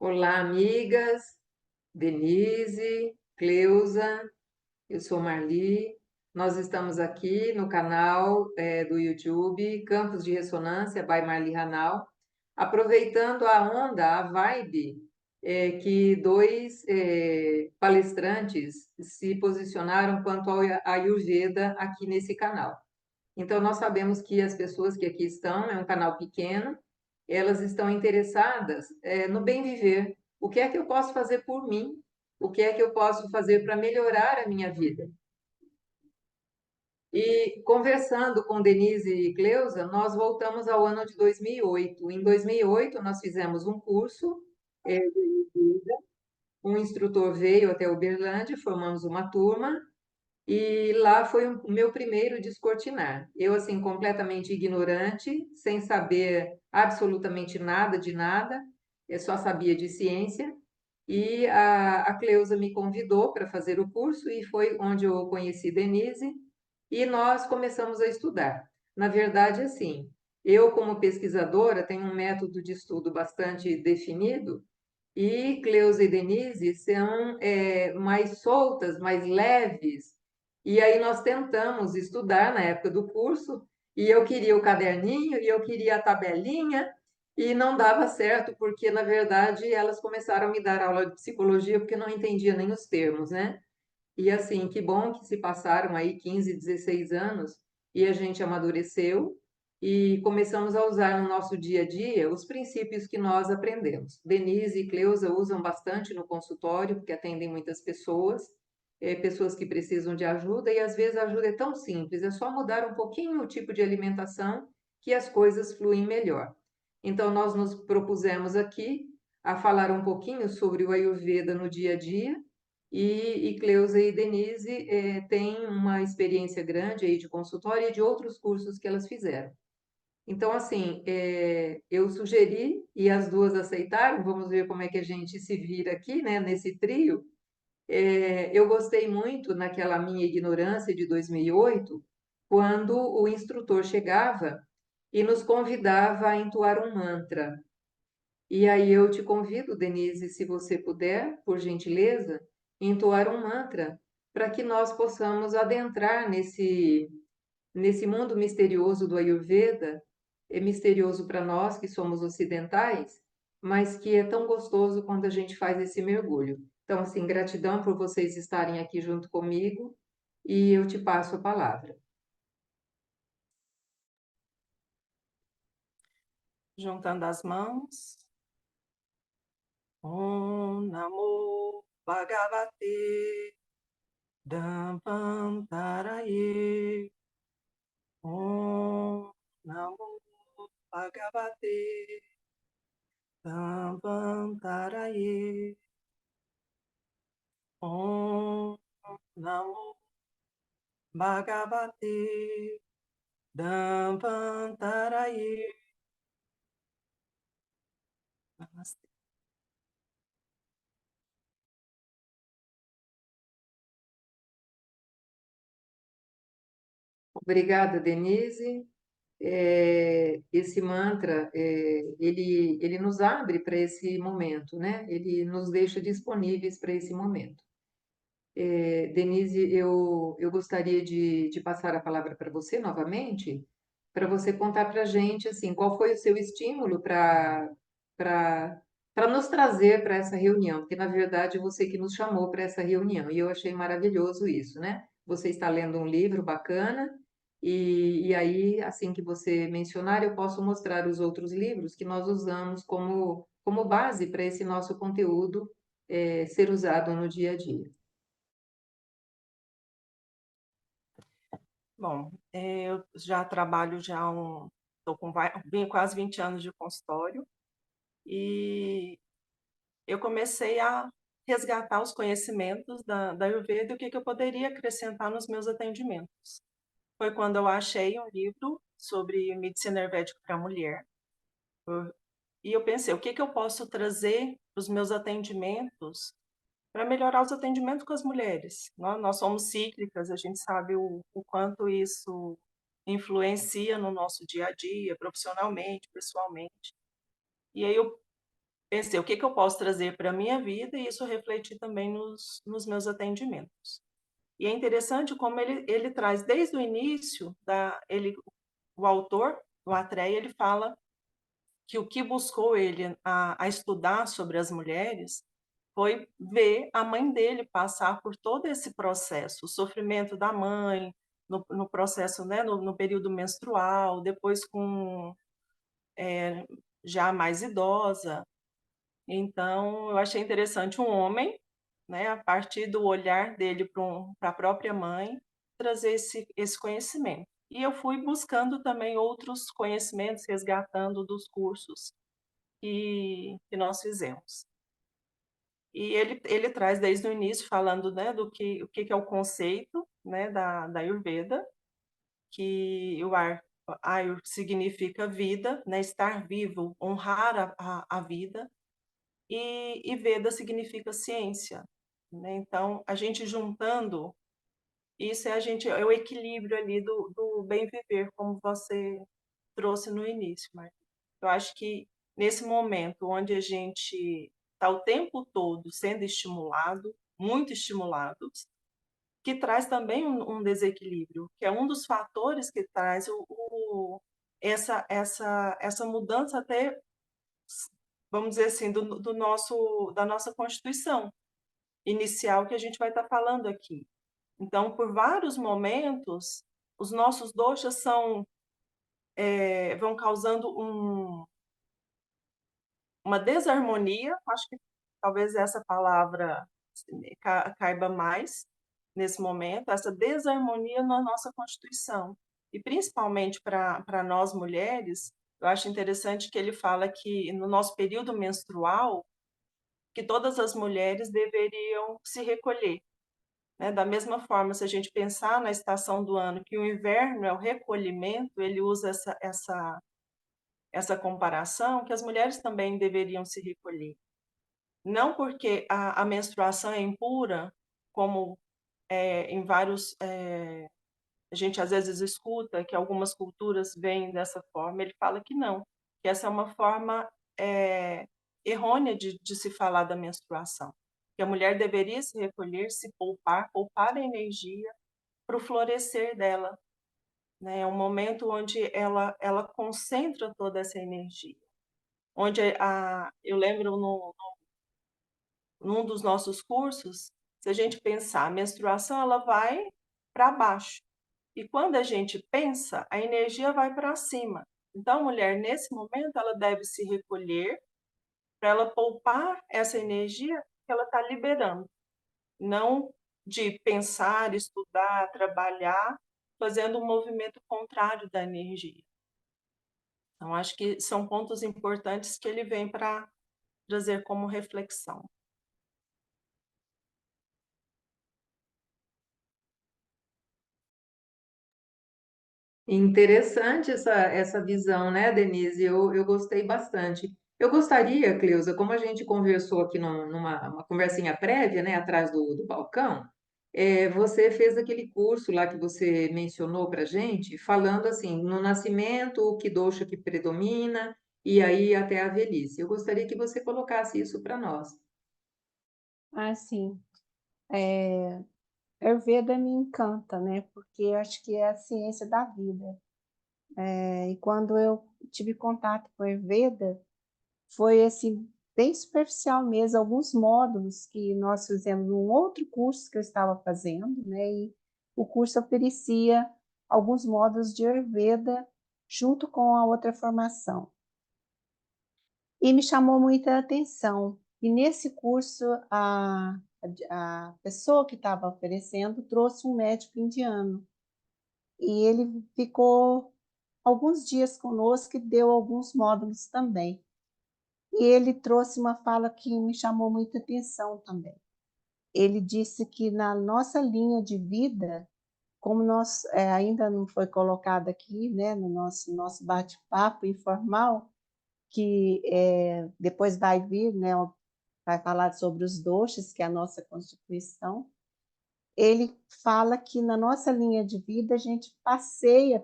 Olá, amigas, Denise, Cleusa, eu sou Marli. Nós estamos aqui no canal do YouTube Campos de Ressonância by Marli Ranal, aproveitando a onda, a vibe que dois palestrantes se posicionaram quanto ao Ayurveda aqui nesse canal. Então, nós sabemos que as pessoas que aqui estão, é um canal pequeno, elas estão interessadas no bem viver. O que é que eu posso fazer por mim? O que é que eu posso fazer para melhorar a minha vida? E conversando com Denise e Cleusa, nós voltamos ao ano de 2008. Em 2008, nós fizemos um curso, de Ayurveda. Um instrutor veio até Uberlândia, formamos uma turma, e lá foi o meu primeiro descortinar. Eu, assim, completamente ignorante, sem saber absolutamente nada de nada, eu só sabia de ciência. E a Cleusa me convidou para fazer o curso, e foi onde eu conheci Denise, e nós começamos a estudar. Na verdade, assim, eu, como pesquisadora, tenho um método de estudo bastante definido, e Cleusa e Denise são mais soltas, mais leves. E aí nós tentamos estudar na época do curso, e eu queria o caderninho, e eu queria a tabelinha, e não dava certo, porque, na verdade, elas começaram a me dar aula de psicologia, porque não entendia nem os termos, né? E assim, que bom que se passaram aí 15, 16 anos e a gente amadureceu e começamos a usar no nosso dia a dia os princípios que nós aprendemos. Denise e Cleusa usam bastante no consultório, porque atendem muitas pessoas, pessoas que precisam de ajuda, e às vezes a ajuda é tão simples, é só mudar um pouquinho o tipo de alimentação que as coisas fluem melhor. Então, nós nos propusemos aqui a falar um pouquinho sobre o Ayurveda no dia a dia, e Cleusa e Denise têm uma experiência grande aí de consultório e de outros cursos que elas fizeram. Então, assim, eu sugeri e as duas aceitaram. Vamos ver como é que a gente se vira aqui, né, nesse trio. Eu gostei muito, naquela minha ignorância de 2008, quando o instrutor chegava e nos convidava a entoar um mantra. E aí eu te convido, Denise, se você puder, por gentileza, entoar um mantra para que nós possamos adentrar nesse mundo misterioso do Ayurveda. É misterioso para nós que somos ocidentais, mas que é tão gostoso quando a gente faz esse mergulho. Então, assim, gratidão por vocês estarem aqui junto comigo, e eu te passo a palavra. Juntando as mãos. Om Namo Bhagavate Dhammantaraye. Om Namo Bhagavate Dhammantaraye. Om Namo Bhagavate Dhammantaraye. Namastê. Obrigada, Denise. Esse mantra, ele nos abre para esse momento, né? Ele nos deixa disponíveis para esse momento. Denise, eu gostaria de passar a palavra para você novamente, para você contar para a gente, assim, qual foi o seu estímulo para nos trazer para essa reunião, porque, na verdade, você que nos chamou para essa reunião, e eu achei maravilhoso isso, né? Você está lendo um livro bacana, e aí, assim que você mencionar, eu posso mostrar os outros livros que nós usamos como base para esse nosso conteúdo, ser usado no dia a dia. Bom, eu já trabalho estou com quase 20 anos de consultório e eu comecei a resgatar os conhecimentos da Ayurveda e o que eu poderia acrescentar nos meus atendimentos. Foi quando eu achei um livro sobre medicina ayurvédica para mulher. E eu pensei, o que eu posso trazer para os meus atendimentos para melhorar os atendimentos com as mulheres? Nós somos cíclicas, a gente sabe o quanto isso influencia no nosso dia a dia, profissionalmente, pessoalmente. E aí eu pensei: "O que que eu posso trazer para a minha vida?", e isso refletir também nos meus atendimentos. E é interessante como ele traz desde o início da ele o autor, o Atreia, ele fala que o que buscou ele a estudar sobre as mulheres foi ver a mãe dele passar por todo esse processo, o sofrimento da mãe, no processo, né, no período menstrual, depois com já mais idosa. Então, eu achei interessante um homem, né, a partir do olhar dele para a própria mãe, trazer esse conhecimento. E eu fui buscando também outros conhecimentos, resgatando dos cursos que nós fizemos. E ele traz desde o início falando, né, do que o que que é o conceito, né, da Ayurveda, que o Ayur significa vida, né, estar vivo, honrar a vida, e Veda significa ciência, né. Então, a gente juntando isso, é o equilíbrio ali do bem viver, como você trouxe no início, Marta. Eu acho que nesse momento onde a gente está o tempo todo sendo estimulado, muito estimulados, que traz também um desequilíbrio, que é um dos fatores que traz essa mudança até, vamos dizer assim, da nossa Constituição inicial que a gente vai estar falando aqui. Então, por vários momentos, os nossos doshas vão causando uma desarmonia, acho que talvez essa palavra caiba mais nesse momento, essa desarmonia na nossa Constituição. E principalmente para nós mulheres, eu acho interessante que ele fala que no nosso período menstrual, que todas as mulheres deveriam se recolher, né? Da mesma forma, se a gente pensar na estação do ano, que o inverno é o recolhimento, ele usa essa comparação, que as mulheres também deveriam se recolher. Não porque a menstruação é impura, como em vários. A gente às vezes escuta que algumas culturas veem dessa forma, ele fala que não, que essa é uma forma errônea de se falar da menstruação, que a mulher deveria se recolher, se poupar a energia para o florescer dela, né? É um momento onde ela concentra toda essa energia. Onde eu lembro num dos nossos cursos, se a gente pensar, a menstruação ela vai para baixo. E quando a gente pensa, a energia vai para cima. Então, a mulher, nesse momento, ela deve se recolher para ela poupar essa energia que ela está liberando. Não de pensar, estudar, trabalhar, fazendo um movimento contrário da energia. Então, acho que são pontos importantes que ele vem para trazer como reflexão. Interessante essa visão, né, Denise? Eu gostei bastante. Eu gostaria, Cleusa, como a gente conversou aqui numa uma conversinha prévia, né, atrás do balcão, você fez aquele curso lá que você mencionou para gente, falando assim, no nascimento, o que dosha que predomina, e aí até a velhice. Eu gostaria que você colocasse isso para nós. Ah, sim. Ayurveda me encanta, né? Porque eu acho que é a ciência da vida. E quando eu tive contato com Ayurveda, foi assim, bem superficial mesmo, alguns módulos que nós fizemos num outro curso que eu estava fazendo, né? E o curso oferecia alguns módulos de Ayurveda junto com a outra formação. E me chamou muita atenção. E nesse curso, a pessoa que estava oferecendo trouxe um médico indiano. E ele ficou alguns dias conosco e deu alguns módulos também. E ele trouxe uma fala que me chamou muita atenção também. Ele disse que na nossa linha de vida, como nós ainda não foi colocado aqui, né, no nosso bate-papo informal, que depois vai vir, né, vai falar sobre os doshas, que é a nossa Constituição. Ele fala que na nossa linha de vida a gente passeia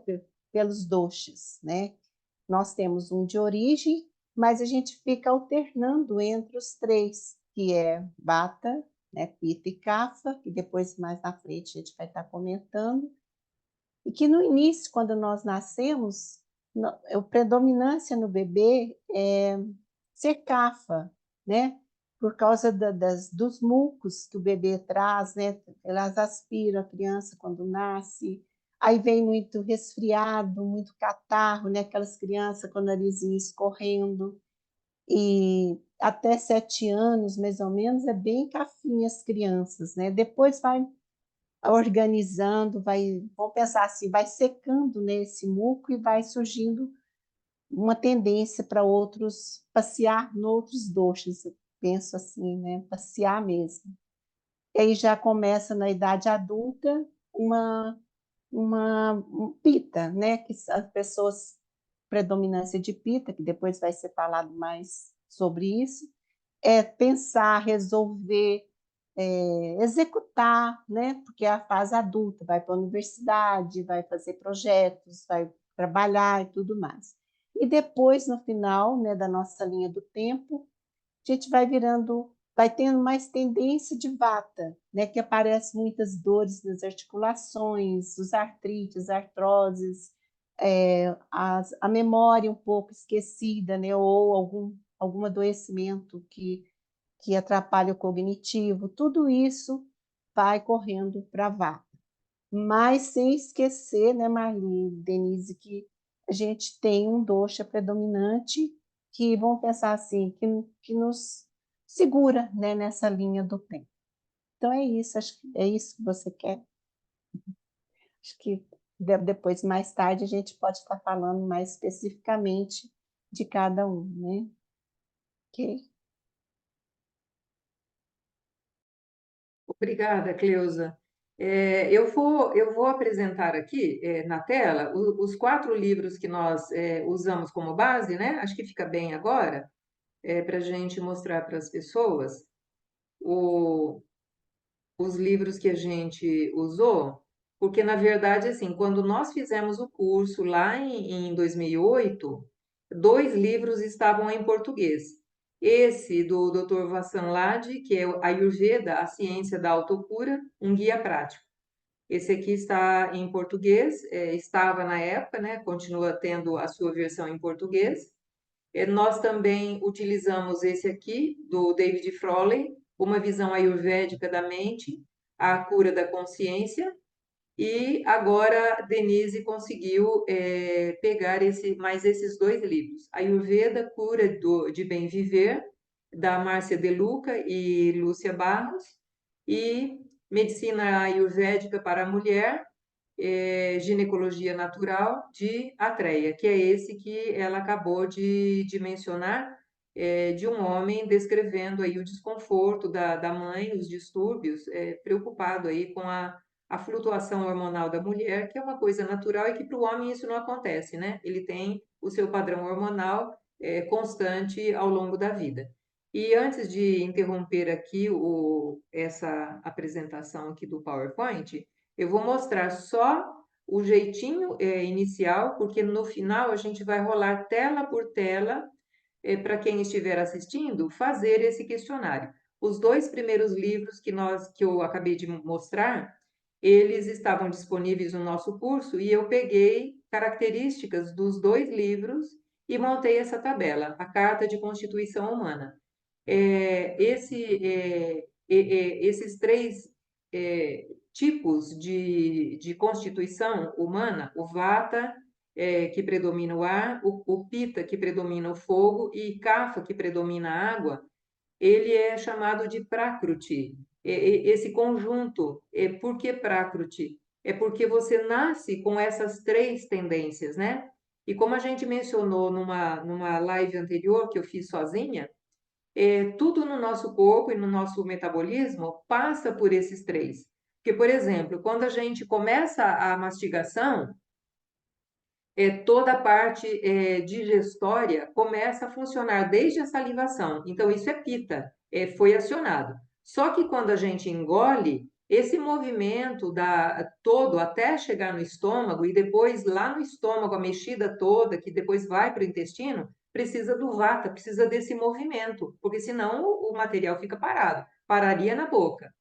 pelos doshas, né? Nós temos um de origem mas a gente fica alternando entre os três, que é Vata, né, Pitta e Kapha, que depois, mais na frente, a gente vai estar comentando, e que no início, quando nós nascemos, a predominância no bebê é ser Kapha, né? Por causa dos mucos que o bebê traz, né? Elas aspiram a criança quando nasce, aí vem muito resfriado, muito catarro, né? Aquelas crianças com o narizinho escorrendo, e até 7 anos, mais ou menos, é bem cafinha as crianças, né? Depois vai organizando, vamos pensar assim, vai secando nesse muco e vai surgindo uma tendência para outros passear noutros doshas, eu penso assim, né? Passear mesmo. E aí já começa na idade adulta um pita, né? Que as pessoas, predominância de pita, que depois vai ser falado mais sobre isso, é pensar, resolver, executar, né? Porque é a fase adulta, vai para a universidade, vai fazer projetos, vai trabalhar e tudo mais. E depois, no final, né, da nossa linha do tempo, a gente vai tendo mais tendência de vata, né, que aparecem muitas dores nas articulações, os artrites, artroses, a memória um pouco esquecida, né, ou algum adoecimento que atrapalha o cognitivo, tudo isso vai correndo para vata. Mas sem esquecer, né, Marli, Denise, que a gente tem um dosha predominante que, vamos pensar assim, que nos segura, né, nessa linha do tempo. Então é isso, acho que é isso que você quer. Acho que depois, mais tarde, a gente pode estar falando mais especificamente de cada um, né? Ok? Obrigada, Cleusa. Eu vou apresentar aqui, na tela, os 4 livros que nós usamos como base, né? Acho que fica bem agora, para a gente mostrar para as pessoas o- os livros que a gente usou, porque, na verdade, assim, quando nós fizemos o curso lá em 2008, 2 livros estavam em português. Esse do Dr. Vassan Lad, que é o Ayurveda, a ciência da autocura, um guia prático. Esse aqui está em português, estava na época, né? Continua tendo a sua versão em português. Nós também utilizamos esse aqui, do David Frawley, Uma Visão Ayurvédica da Mente, A Cura da Consciência, e agora Denise conseguiu pegar mais esses 2 livros, Ayurveda, Cura de Bem Viver, da Márcia De Luca e Lúcia Barros, e Medicina Ayurvédica para a Mulher, Ginecologia Natural, de Atreia, que é esse que ela acabou de mencionar, de um homem descrevendo aí o desconforto da mãe, os distúrbios, preocupado aí com a flutuação hormonal da mulher, que é uma coisa natural e que para o homem isso não acontece, né? Ele tem o seu padrão hormonal constante ao longo da vida. E antes de interromper aqui essa apresentação aqui do PowerPoint, eu vou mostrar só o jeitinho inicial, porque no final a gente vai rolar tela por tela para quem estiver assistindo fazer esse questionário. Os 2 primeiros livros que eu acabei de mostrar, eles estavam disponíveis no nosso curso e eu peguei características dos 2 livros e montei essa tabela, a Carta de Constituição Humana. Esses 3 tipos de constituição humana, o Vata, que predomina o ar, o Pitta, que predomina o fogo, e Kapha, que predomina a água, ele é chamado de Prakruti. Esse conjunto, por que Prakruti? É porque você nasce com essas 3 tendências, né? E como a gente mencionou numa live anterior que eu fiz sozinha, tudo no nosso corpo e no nosso metabolismo passa por esses 3. Porque, por exemplo, quando a gente começa a mastigação, toda a parte digestória começa a funcionar desde a salivação. Então, isso é pita, foi acionado. Só que quando a gente engole, esse movimento todo até chegar no estômago e depois lá no estômago a mexida toda, que depois vai para o intestino, precisa do vata, precisa desse movimento, porque senão o material fica parado, pararia na boca.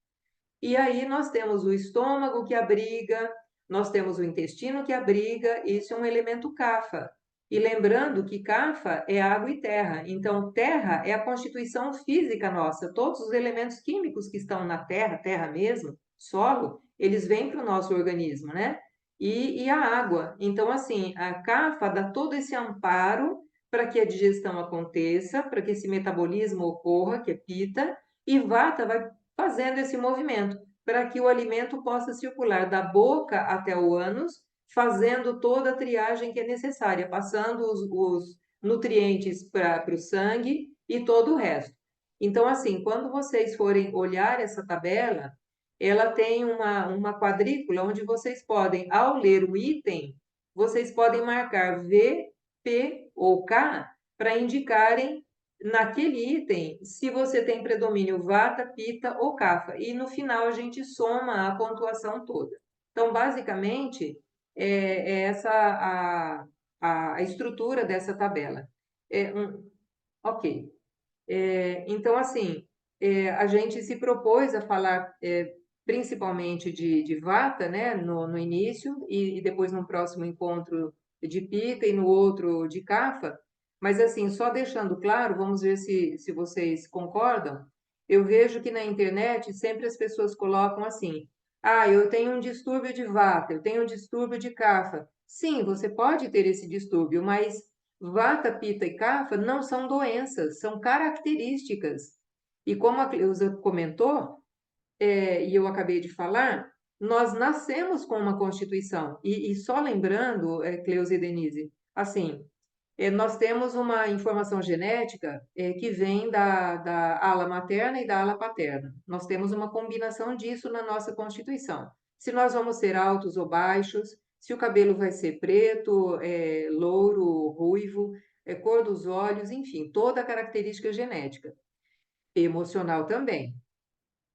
E aí nós temos o estômago que abriga, nós temos o intestino que abriga, isso é um elemento kapha. E lembrando que kapha é água e terra, então terra é a constituição física nossa, todos os elementos químicos que estão na terra, terra mesmo, solo, eles vêm para o nosso organismo, né? E a água. Então, assim, a kapha dá todo esse amparo para que a digestão aconteça, para que esse metabolismo ocorra, que é pita, e vata vai fazendo esse movimento para que o alimento possa circular da boca até o ânus, fazendo toda a triagem que é necessária, passando os nutrientes para o sangue e todo o resto. Então, assim, quando vocês forem olhar essa tabela, ela tem uma quadrícula onde vocês podem, ao ler o item, vocês podem marcar V, P ou K para indicarem naquele item se você tem predomínio vata, pita ou kapha. E no final a gente soma a pontuação toda. Então, basicamente, é essa a estrutura dessa tabela. Ok. Então, assim, a gente se propôs a falar principalmente de vata, né, no início, e depois no próximo encontro de pita e no outro de kapha, mas assim, só deixando claro, vamos ver se vocês concordam, eu vejo que na internet sempre as pessoas colocam assim, eu tenho um distúrbio de vata, eu tenho um distúrbio de kapha. Sim, você pode ter esse distúrbio, mas vata, pita e kapha não são doenças, são características. E como a Cleusa comentou, e eu acabei de falar, nós nascemos com uma constituição. E só lembrando, Cleusa e Denise, assim, nós temos uma informação genética que vem da ala materna e da ala paterna. Nós temos uma combinação disso na nossa constituição. Se nós vamos ser altos ou baixos, se o cabelo vai ser preto, louro, ruivo, cor dos olhos, enfim, toda a característica genética. Emocional também,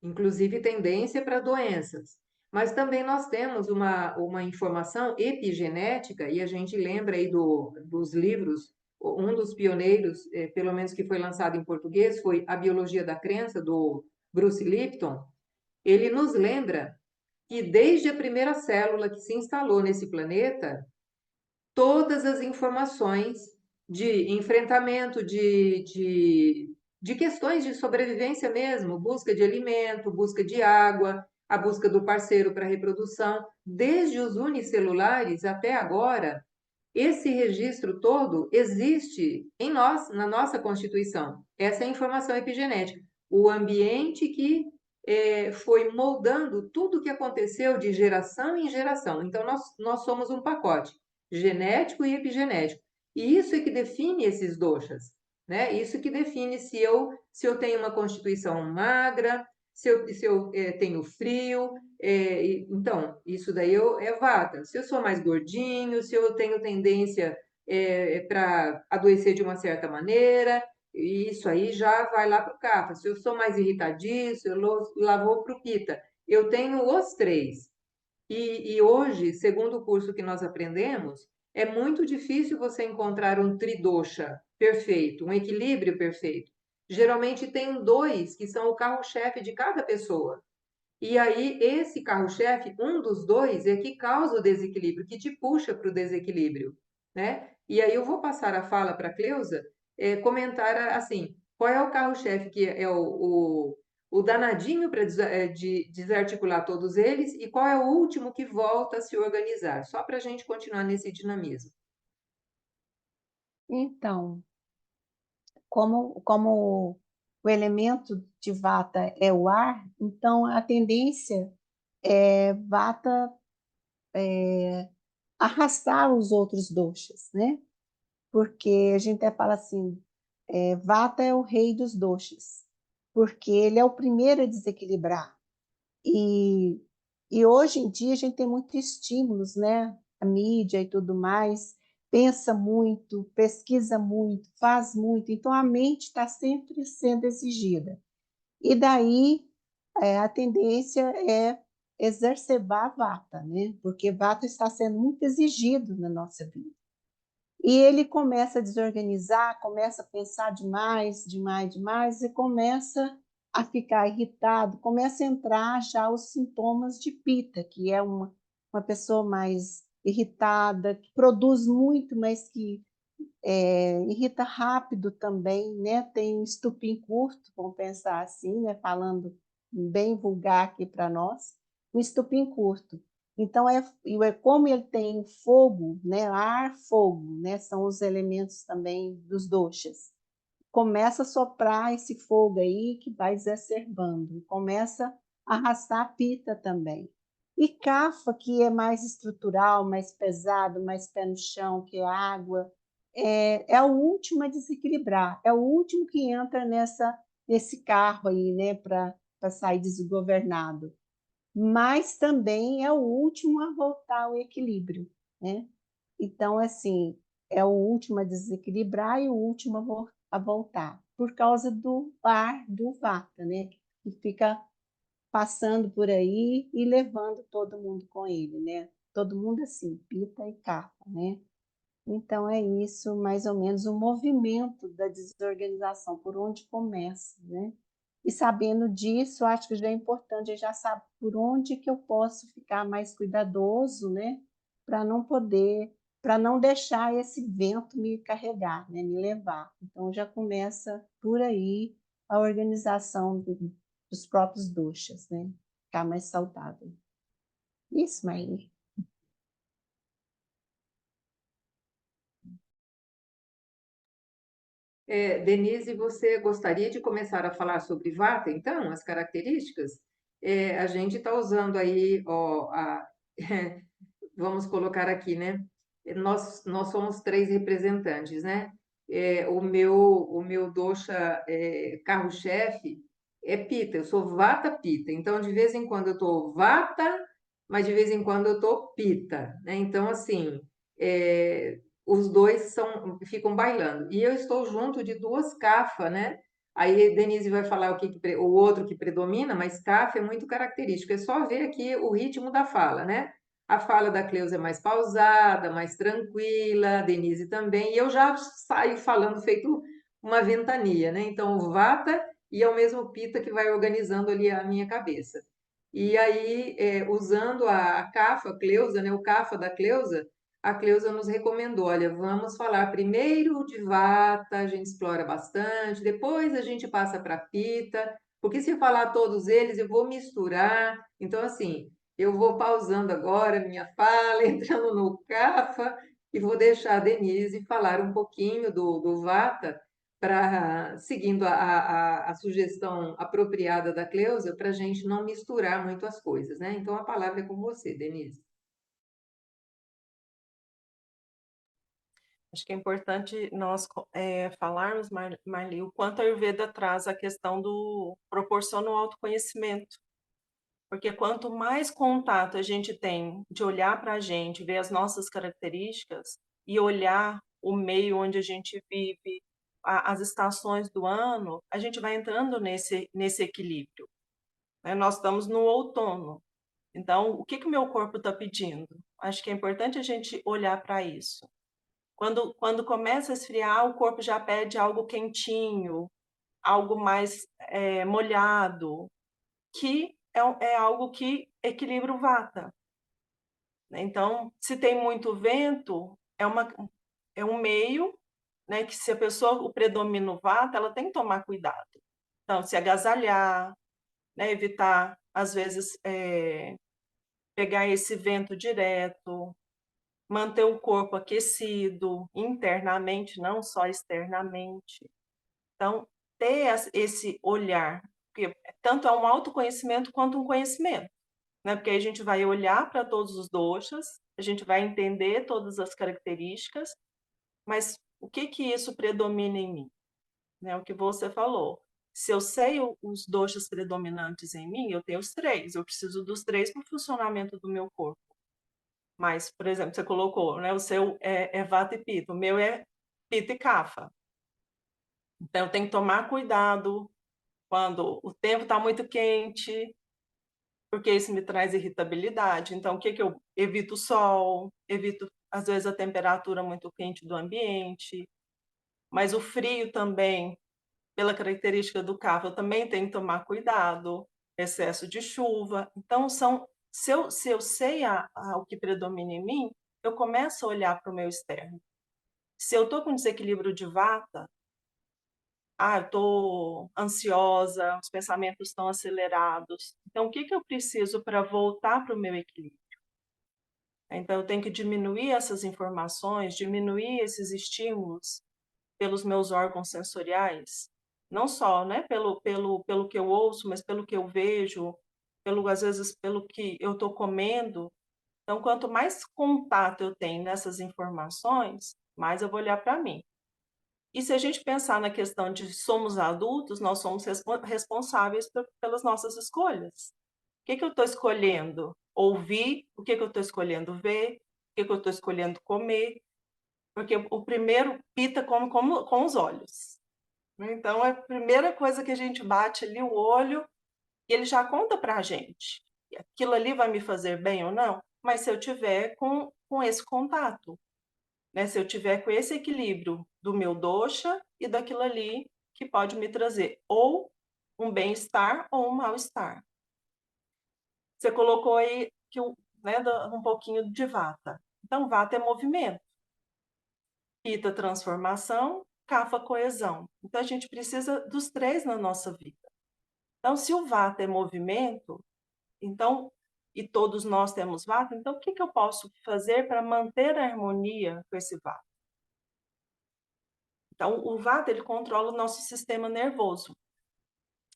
inclusive tendência para doenças. Mas também nós temos uma informação epigenética, e a gente lembra aí dos livros, um dos pioneiros, pelo menos que foi lançado em português, foi A Biologia da Crença, do Bruce Lipton. Ele nos lembra que desde a primeira célula que se instalou nesse planeta, todas as informações de enfrentamento de questões de sobrevivência mesmo, busca de alimento, busca de água, a busca do parceiro para reprodução, desde os unicelulares até agora, esse registro todo existe em nós, na nossa Constituição. Essa é a informação epigenética. O ambiente que foi moldando tudo o que aconteceu de geração em geração. Então, nós somos um pacote genético e epigenético. E isso é que define esses doshas, né? Isso que define se eu tenho uma constituição magra, se eu tenho frio. Então, isso daí é vata. Se eu sou mais gordinho, se eu tenho tendência para adoecer de uma certa maneira, isso aí já vai lá para o kapha. Se eu sou mais irritadiço, eu lá vou para o pita. Eu tenho os três. E hoje, segundo o curso que nós aprendemos, é muito difícil você encontrar um tridosha perfeito, um equilíbrio perfeito. Geralmente tem dois que são o carro-chefe de cada pessoa. E aí, esse carro-chefe, um dos dois, é que causa o desequilíbrio, que te puxa para o desequilíbrio, né? E aí eu vou passar a fala para a Cleusa, comentar assim, qual é o carro-chefe que é o danadinho para desarticular todos eles e qual é o último que volta a se organizar, só para a gente continuar nesse dinamismo. Então, como o elemento de vata é o ar, então a tendência é vata arrastar os outros doshas, né? Porque a gente até fala assim, vata é o rei dos doshas, porque ele é o primeiro a desequilibrar. E, e hoje em dia a gente tem muitos estímulos, né? A mídia e tudo mais, pensa muito, pesquisa muito, faz muito, então a mente está sempre sendo exigida. E daí a tendência é exacerbar a vata, né? Porque vata está sendo muito exigido na nossa vida. E ele começa a desorganizar, começa a pensar demais, demais, demais, e começa a ficar irritado, começa a entrar já os sintomas de Pitta, que é uma pessoa mais irritada, que produz muito, mas que irrita rápido também, né? Tem um estupim curto, vamos pensar assim, né? Falando bem vulgar aqui para nós, um estupim curto. Então, como ele tem fogo, né? Ar, fogo, né? São os elementos também dos doshas. Começa a soprar esse fogo aí que vai exacerbando, começa a arrastar a pita também. E Kapha, que é mais estrutural, mais pesado, mais pé no chão, que é água, é o último a desequilibrar, é o último que entra nesse carro aí, né, para sair desgovernado. Mas também é o último a voltar ao equilíbrio, né? Então, assim, é o último a desequilibrar e o último a voltar, por causa do ar do Vata, né? Que fica passando por aí e levando todo mundo com ele, né? Todo mundo assim, Pita e Kapha, né? Então é isso, mais ou menos, o movimento da desorganização, por onde começa, né? E sabendo disso, acho que já é importante, eu já sabe por onde que eu posso ficar mais cuidadoso, né? Para não deixar esse vento me carregar, né? Me levar. Então já começa por aí a organização dos próprios doshas, né? Ficar mais saudável. Isso, Maíra. Denise, você gostaria de começar a falar sobre Vata, então, as características? A gente está usando aí, ó, vamos colocar aqui, né? Nós somos três representantes, né? O meu dosha carro-chefe é Pita, eu sou Vata Pita. Então, de vez em quando eu estou Vata, mas de vez em quando eu estou Pita, né? Então, assim, os dois ficam bailando. E eu estou junto de duas Kapha, né? Aí Denise vai falar o outro que predomina, mas Kapha é muito característico. É só ver aqui o ritmo da fala, né? A fala da Cleusa é mais pausada, mais tranquila, a Denise também, e eu já saio falando feito uma ventania, né? Então, o Vata e é o mesmo Pita que vai organizando ali a minha cabeça. E aí, usando a Kapha, a Cleusa, né? O Kapha da Cleusa, a Cleusa nos recomendou, olha, vamos falar primeiro de Vata, a gente explora bastante, depois a gente passa para Pita, porque se falar todos eles, eu vou misturar. Então, assim, eu vou pausando agora a minha fala, entrando no Kapha, e vou deixar a Denise falar um pouquinho do Vata, seguindo a sugestão apropriada da Cleusa, para a gente não misturar muito as coisas, né? Então, a palavra é com você, Denise. Acho que é importante nós falarmos, Marli, o quanto a Ayurveda traz a questão do proporciona o autoconhecimento. Porque quanto mais contato a gente tem de olhar para a gente, ver as nossas características e olhar o meio onde a gente vive, as estações do ano, a gente vai entrando nesse equilíbrio, né? Nós estamos no outono. Então, o que o meu corpo está pedindo? Acho que é importante a gente olhar para isso. Quando começa a esfriar, o corpo já pede algo quentinho, algo mais molhado, que é algo que equilibra o vata. Então, se tem muito vento, é um meio, né, que se a pessoa o predomina o vata, ela tem que tomar cuidado. Então, se agasalhar, né, evitar, às vezes, pegar esse vento direto, manter o corpo aquecido internamente, não só externamente. Então, ter esse olhar, porque tanto é um autoconhecimento quanto um conhecimento, né? Porque aí a gente vai olhar para todos os doshas, a gente vai entender todas as características, mas o que isso predomina em mim? Né? O que você falou. Se eu sei os doshas predominantes em mim, eu tenho os três, eu preciso dos três para o funcionamento do meu corpo. Mas, por exemplo, você colocou, né? O seu é Vata e Pitta, o meu é Pitta e Kapha. Então, eu tenho que tomar cuidado quando o tempo está muito quente, porque isso me traz irritabilidade. Então, o que eu evito o sol, evito às vezes a temperatura muito quente do ambiente, mas o frio também, pela característica do Kapha, eu também tenho que tomar cuidado, excesso de chuva. Então, se eu sei o que predomina em mim, eu começo a olhar para o meu externo. Se eu estou com desequilíbrio de Vata, eu estou ansiosa, os pensamentos estão acelerados. Então, o que eu preciso para voltar para o meu equilíbrio? Então, eu tenho que diminuir essas informações, diminuir esses estímulos pelos meus órgãos sensoriais, não só, né, pelo que eu ouço, mas pelo que eu vejo, às vezes, pelo que eu estou comendo. Então, quanto mais contato eu tenho nessas informações, mais eu vou olhar para mim. E se a gente pensar na questão de somos adultos, nós somos responsáveis pelas nossas escolhas. O que eu estou escolhendo ouvir? O que eu estou escolhendo ver? O que eu estou escolhendo comer? Porque o primeiro pita com os olhos. Então, é a primeira coisa que a gente bate ali o olho e ele já conta para a gente. Aquilo ali vai me fazer bem ou não? Mas se eu tiver com esse contato, né? Se eu tiver com esse equilíbrio do meu dosha e daquilo ali que pode me trazer ou um bem-estar ou um mal-estar. Você colocou aí que né, um pouquinho de Vata. Então, Vata é movimento. Pitta, transformação. Kapha, coesão. Então, a gente precisa dos três na nossa vida. Então, se o Vata é movimento, então, e todos nós temos Vata, então o que eu posso fazer para manter a harmonia com esse Vata? Então, o Vata, ele controla o nosso sistema nervoso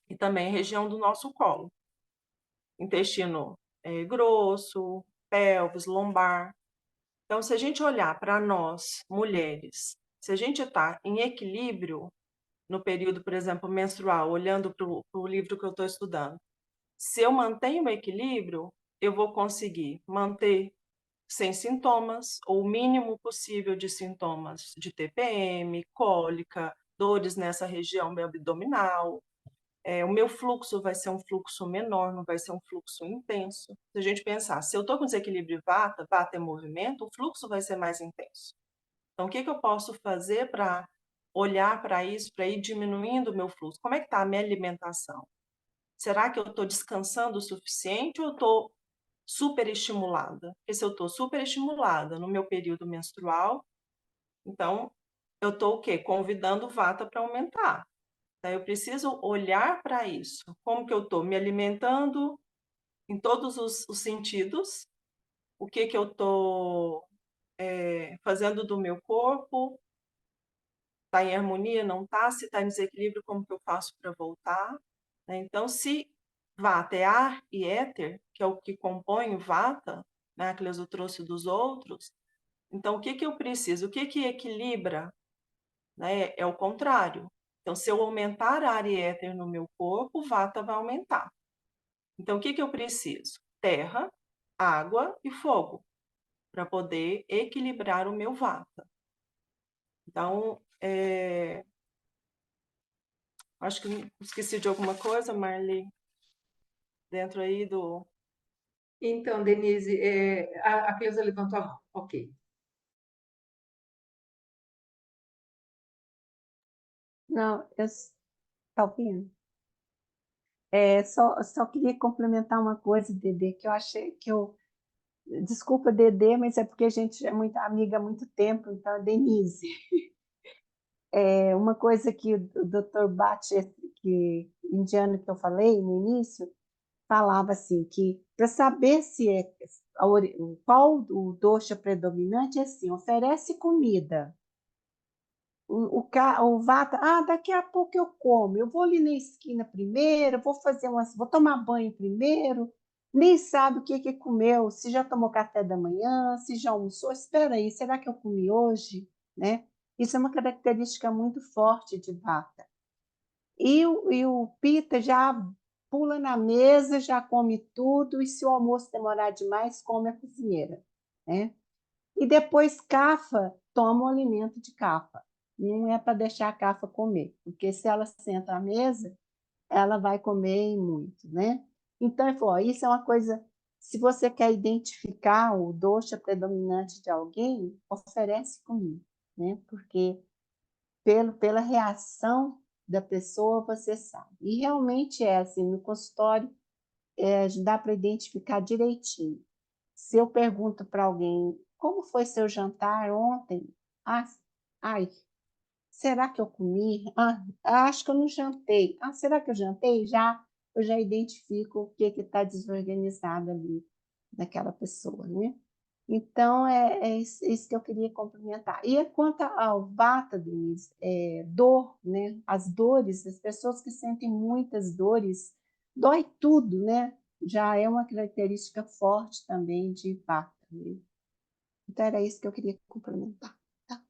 e também a região do nosso colo. Intestino grosso, pelvis, lombar. Então, se a gente olhar para nós, mulheres, se a gente está em equilíbrio no período, por exemplo, menstrual, olhando para o livro que eu estou estudando, se eu mantenho o equilíbrio, eu vou conseguir manter sem sintomas, ou o mínimo possível de sintomas de TPM, cólica, dores nessa região abdominal. O meu fluxo vai ser um fluxo menor, não vai ser um fluxo intenso. Se a gente pensar, se eu estou com desequilíbrio Vata, Vata é movimento, o fluxo vai ser mais intenso. Então, o que eu posso fazer para olhar para isso, para ir diminuindo o meu fluxo? Como é que está a minha alimentação? Será que eu estou descansando o suficiente ou eu estou superestimulada? Porque se eu estou superestimulada no meu período menstrual, então eu estou o quê? Convidando o Vata para aumentar. Então, eu preciso olhar para isso. Como que eu estou me alimentando em todos os sentidos? O que eu estou fazendo do meu corpo? Está em harmonia? Não está? Se está em desequilíbrio, como que eu faço para voltar? Então, se Vata é ar e éter, que é o que compõe o Vata, né, que eu trouxe dos outros, então o que eu preciso? O que equilibra? Né? É o contrário. Então, se eu aumentar ar e éter no meu corpo, o Vata vai aumentar. Então, o que eu preciso? Terra, água e fogo, para poder equilibrar o meu Vata. Então, acho que esqueci de alguma coisa, Marli, dentro aí do... Então, Denise, a Cleusa levantou a mão. Ok. Não, eu está ouvindo? Só queria complementar uma coisa, Dedê, que eu achei que eu... Desculpa, Dedê, mas é porque a gente é muito amiga há muito tempo, então, é Denise. Uma coisa que o Dr. Bhatt, que indiano que eu falei no início, falava assim, que para saber se qual o dosha predominante, é assim, oferece comida. O Vata, daqui a pouco eu como, eu vou ali na esquina primeiro, vou tomar banho primeiro, nem sabe o que comeu, se já tomou café da manhã, se já almoçou, espera aí, será que eu comi hoje? Né? Isso é uma característica muito forte de Vata. E o Pitta já pula na mesa, já come tudo, e se o almoço demorar demais, come a cozinheira. Né? E depois Kapha toma o alimento de Kapha. Não é para deixar a Kapha comer, porque se ela senta à mesa, ela vai comer muito, né? Então, ele falou, isso é uma coisa Se você quer identificar o dosha predominante de alguém, oferece comigo, né? Porque pela reação da pessoa você sabe. E realmente é assim, no consultório dá para identificar direitinho. Se eu pergunto para alguém, como foi seu jantar ontem? Ah, ai, será que eu comi? Ah, acho que eu não jantei. Ah, será que eu jantei? Eu já identifico o que está desorganizado ali naquela pessoa, né? Então, isso que eu queria complementar. E quanto ao Vata, Denise, dor, né? As dores, as pessoas que sentem muitas dores, dói tudo, né? Já é uma característica forte também de Vata, né? Então, era isso que eu queria complementar. Tá?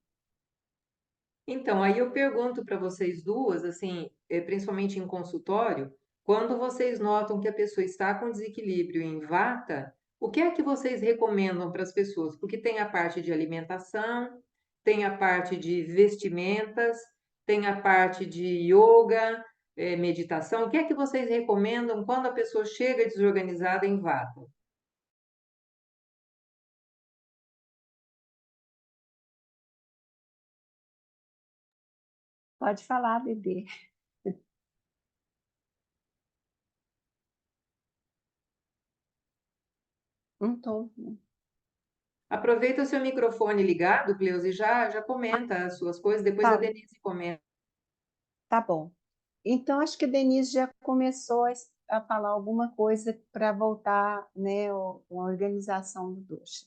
Então, aí eu pergunto para vocês duas, assim, principalmente em consultório, quando vocês notam que a pessoa está com desequilíbrio em vata, o que é que vocês recomendam para as pessoas? Porque tem a parte de alimentação, tem a parte de vestimentas, tem a parte de yoga, meditação. O que é que vocês recomendam quando a pessoa chega desorganizada em vata? Pode falar, bebê. Não estou. Aproveita o seu microfone ligado, Cleusa, e já comenta as suas coisas, depois a Tá, Denise comenta. tá bom. Então, acho que a Denise já começou a falar alguma coisa para voltar, né, uma organização do dosha.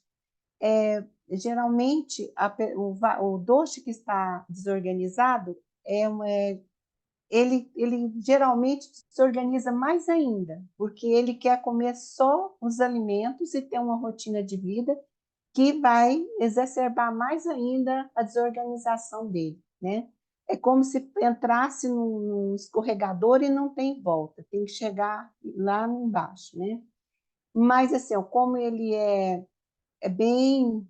Geralmente, o dosha que está desorganizado, ele geralmente se organiza mais ainda, porque ele quer comer só os alimentos e ter uma rotina de vida que vai exacerbar mais ainda a desorganização dele, né? É como se entrasse num escorregador e não tem volta, tem que chegar lá embaixo, né? Mas assim, ó, como ele é bem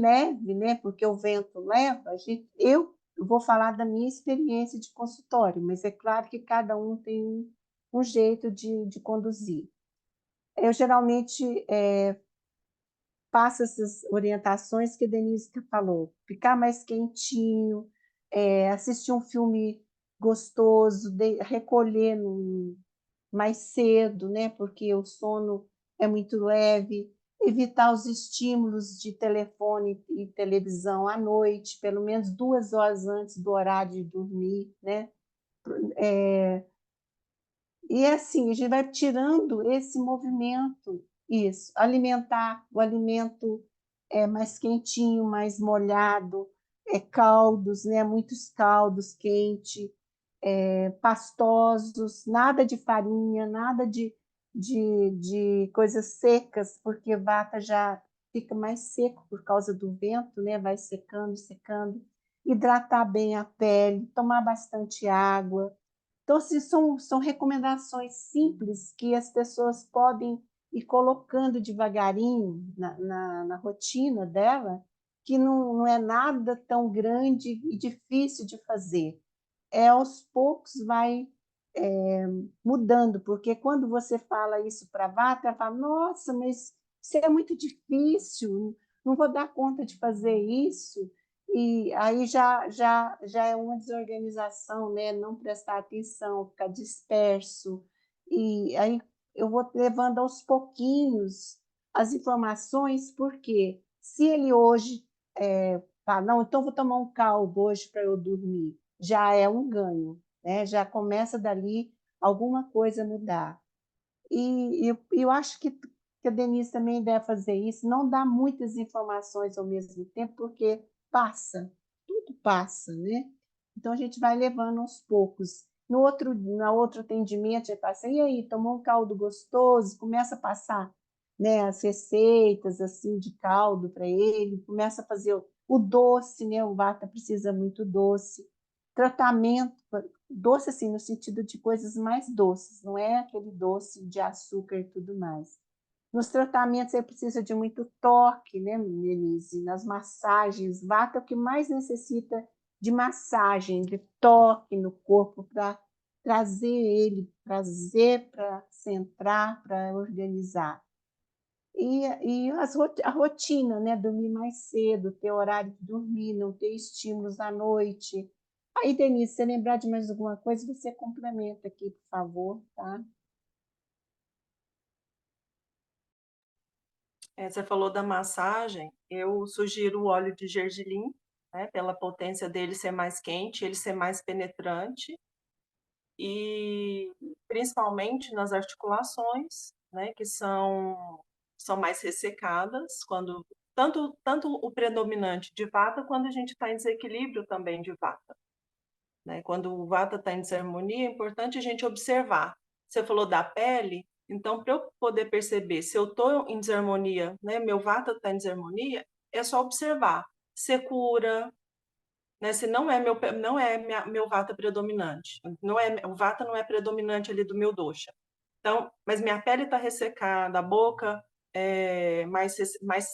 leve, né? Porque o vento leva, eu vou falar da minha experiência de consultório, mas é claro que cada um tem um jeito de conduzir. Eu geralmente faço essas orientações que a Denise falou, ficar mais quentinho, assistir um filme gostoso, recolher mais cedo, né? Porque o sono é muito leve, evitar os estímulos de telefone e televisão à noite, pelo menos 2 horas antes do horário de dormir, né? E assim, a gente vai tirando esse movimento, isso, alimentar, o alimento mais quentinho, mais molhado, caldos, né? Muitos caldos quentes, pastosos, nada de farinha, nada de coisas secas, porque vata já fica mais seco por causa do vento, né? Vai secando, secando. Hidratar bem a pele, tomar bastante água. Então, assim, são recomendações simples que as pessoas podem ir colocando devagarinho na rotina dela, que não é nada tão grande e difícil de fazer. Aos poucos vai mudando, porque quando você fala isso para a Vata, ela fala, nossa, mas isso é muito difícil, não vou dar conta de fazer isso. E aí já é uma desorganização, né? Não prestar atenção, ficar disperso. E aí eu vou levando aos pouquinhos as informações, porque se ele hoje fala, não, então vou tomar um caldo hoje para eu dormir, já é um ganho, né? Já começa dali alguma coisa mudar. E eu acho que a Denise também deve fazer isso, não dá muitas informações ao mesmo tempo, porque passa, tudo passa, né? Então a gente vai levando aos poucos. No outro atendimento, a gente passa, e aí, tomou um caldo gostoso, começa a passar, né, as receitas assim de caldo para ele, começa a fazer o doce, né? O Vata precisa muito doce. Tratamento, doce assim, no sentido de coisas mais doces, não é aquele doce de açúcar e tudo mais. Nos tratamentos você precisa de muito toque, né, Denise? Nas massagens, Vata é o que mais necessita de massagem, de toque no corpo para trazer ele, trazer para centrar, para organizar. A rotina, né? Dormir mais cedo, ter horário de dormir, não ter estímulos à noite. Aí, Denise, se você lembrar de mais alguma coisa, você complementa aqui, por favor, tá? Você falou da massagem, eu sugiro o óleo de gergelim, né, pela potência dele ser mais quente, ele ser mais penetrante, e principalmente nas articulações, né, que são mais ressecadas, quando tanto o predominante de vata, quando a gente está em desequilíbrio também de vata, né? Quando o vata está em desarmonia, é importante a gente observar. Você falou da pele, então para eu poder perceber se eu estou em desarmonia, né, meu vata está em desarmonia, é só observar secura, né, se meu vata predominante, o vata não é predominante ali do meu dosha. Então, mas minha pele está ressecada, a boca é mais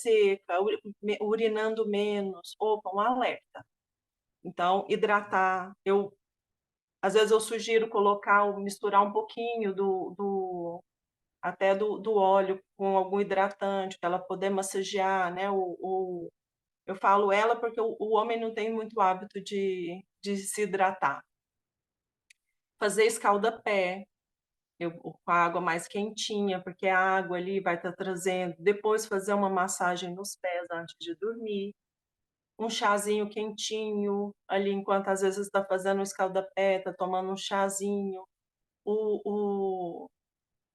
seca, urinando menos, opa, um alerta. Então, hidratar, às vezes eu sugiro misturar um pouquinho do óleo com algum hidratante para ela poder massagear, né? Eu falo ela porque o homem não tem muito hábito de se hidratar. Fazer escalda-pé, com a água mais quentinha, porque a água ali vai estar trazendo. Depois fazer uma massagem nos pés antes de dormir. Um chazinho quentinho ali, enquanto às vezes está fazendo um escalda-pé, está tomando um chazinho.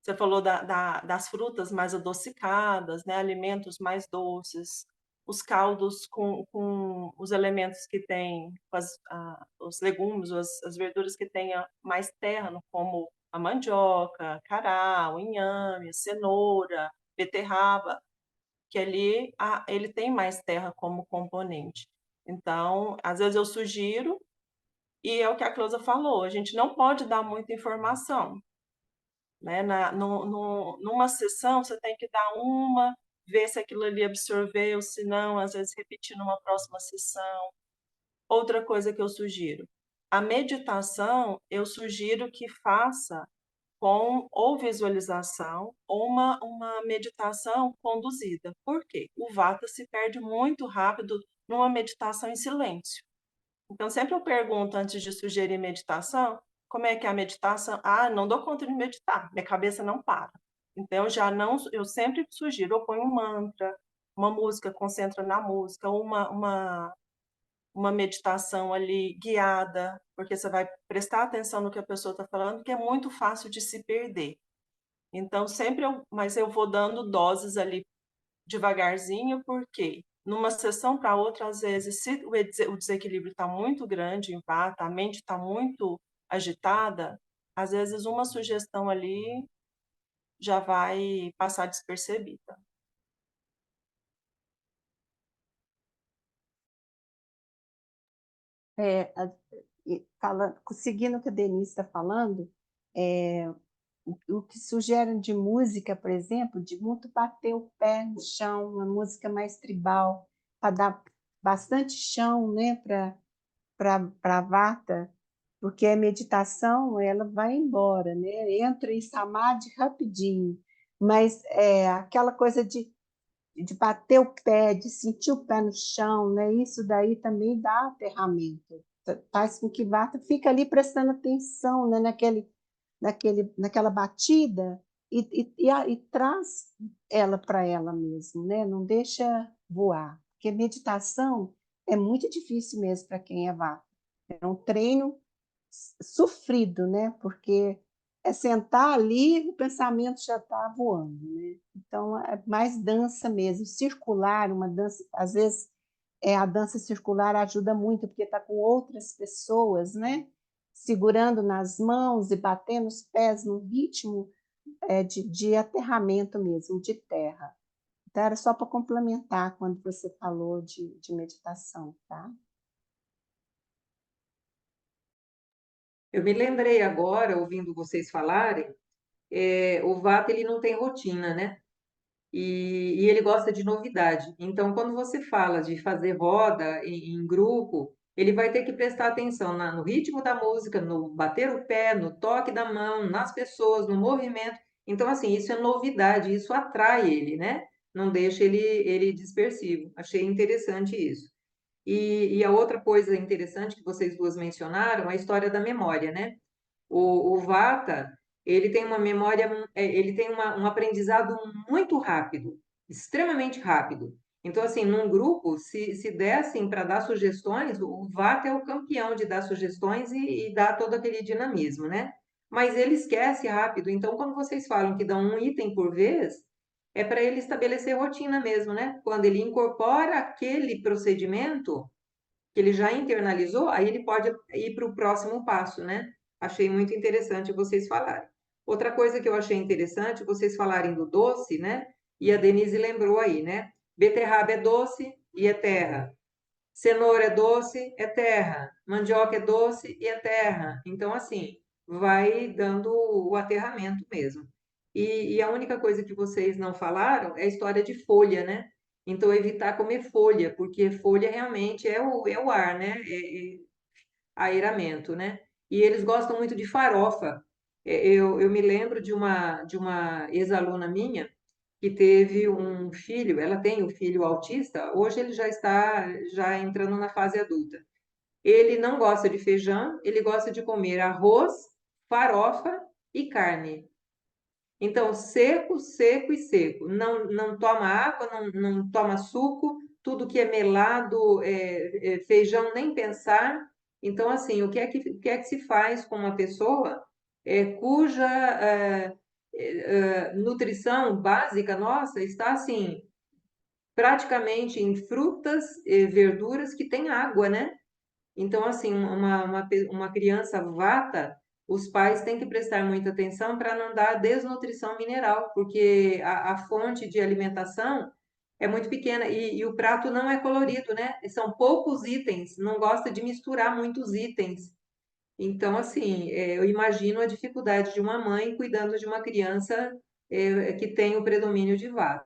Você falou das frutas mais adocicadas, né? Alimentos mais doces, os caldos com os elementos que tem, os legumes, as verduras que tenham mais terra, como a mandioca, cará, o inhame, a cenoura, beterraba, que ali ele tem mais terra como componente. Então, às vezes eu sugiro, e é o que a Cleusa falou, a gente não pode dar muita informação, né? Numa sessão, você tem que dar ver se aquilo ali absorveu, se não, às vezes repetir numa próxima sessão. Outra coisa que eu sugiro, a meditação, eu sugiro que faça com ou visualização ou uma meditação conduzida. Por quê? O vata se perde muito rápido numa meditação em silêncio. Então, sempre eu pergunto antes de sugerir meditação, como é que é a meditação? Ah, não dou conta de meditar, minha cabeça não para. Então, eu sempre sugiro, eu ponho um mantra, uma música, concentra na música, ou uma meditação ali guiada, porque você vai prestar atenção no que a pessoa está falando, que é muito fácil de se perder. Então, mas eu vou dando doses ali devagarzinho, porque numa sessão para outra, às vezes, se o desequilíbrio está muito grande em vata, a mente está muito agitada, às vezes uma sugestão ali já vai passar despercebida. Seguindo o que a Denise está falando, o que sugerem de música, por exemplo, de muito bater o pé no chão, uma música mais tribal, para dar bastante chão, né, para a vata, porque a meditação ela vai embora, né? Entra em samadhi rapidinho, mas aquela coisa de bater o pé, de sentir o pé no chão, né? Isso daí também dá aterramento, faz com que vata fique ali prestando atenção, né? Naquela batida e traz ela para ela mesmo, né? Não deixa voar, porque meditação é muito difícil mesmo para quem é vata. É um treino sofrido, né? Porque é sentar ali, o pensamento já está voando, né? Então é mais dança mesmo, circular, uma dança, às vezes a dança circular ajuda muito, porque está com outras pessoas, né? Segurando nas mãos e batendo os pés no ritmo de aterramento mesmo, de terra. Então, era só para complementar quando você falou de meditação, tá? Eu me lembrei agora, ouvindo vocês falarem, o Vata ele não tem rotina, né? E ele gosta de novidade. Então, quando você fala de fazer roda em grupo, ele vai ter que prestar atenção no ritmo da música, no bater o pé, no toque da mão, nas pessoas, no movimento. Então, assim, isso é novidade, isso atrai ele, né? não deixa ele dispersivo. Achei interessante isso. E a outra coisa interessante que vocês duas mencionaram, a história da memória, né? O Vata, ele tem uma memória, ele tem um aprendizado muito rápido, extremamente rápido. Então, assim, num grupo, se dessem para dar sugestões, o Vata é o campeão de dar sugestões e dar todo aquele dinamismo, né? Mas ele esquece rápido. Então, quando vocês falam que dão um item por vez, é para ele estabelecer rotina mesmo, né? Quando ele incorpora aquele procedimento, que ele já internalizou, aí ele pode ir para o próximo passo, né? Achei muito interessante vocês falarem. Outra coisa que eu achei interessante, vocês falarem do doce, né? E a Denise lembrou aí, né? Beterraba é doce e é terra. Cenoura é doce, é terra. Mandioca é doce e é terra. Então, assim, vai dando o aterramento mesmo. E a única coisa que vocês não falaram é a história de folha, né? Então, evitar comer folha, porque folha realmente é o ar, né? É aeramento, né? E eles gostam muito de farofa. Eu me lembro de uma ex-aluna minha que teve um filho, ela tem um filho autista, hoje ele já está já entrando na fase adulta. Ele não gosta de feijão, ele gosta de comer arroz, farofa e carne. Então, seco, seco e seco. Não toma água, não toma suco, tudo que é melado, feijão nem pensar. Então, assim, o que é que se faz com uma pessoa cuja nutrição básica nossa está assim, praticamente em frutas e verduras que têm água, né? Então, assim, uma criança vata, os pais têm que prestar muita atenção para não dar desnutrição mineral, porque a fonte de alimentação é muito pequena e o prato não é colorido, né? São poucos itens, não gosta de misturar muitos itens. Então, assim, eu imagino a dificuldade de uma mãe cuidando de uma criança que tem o predomínio de vata.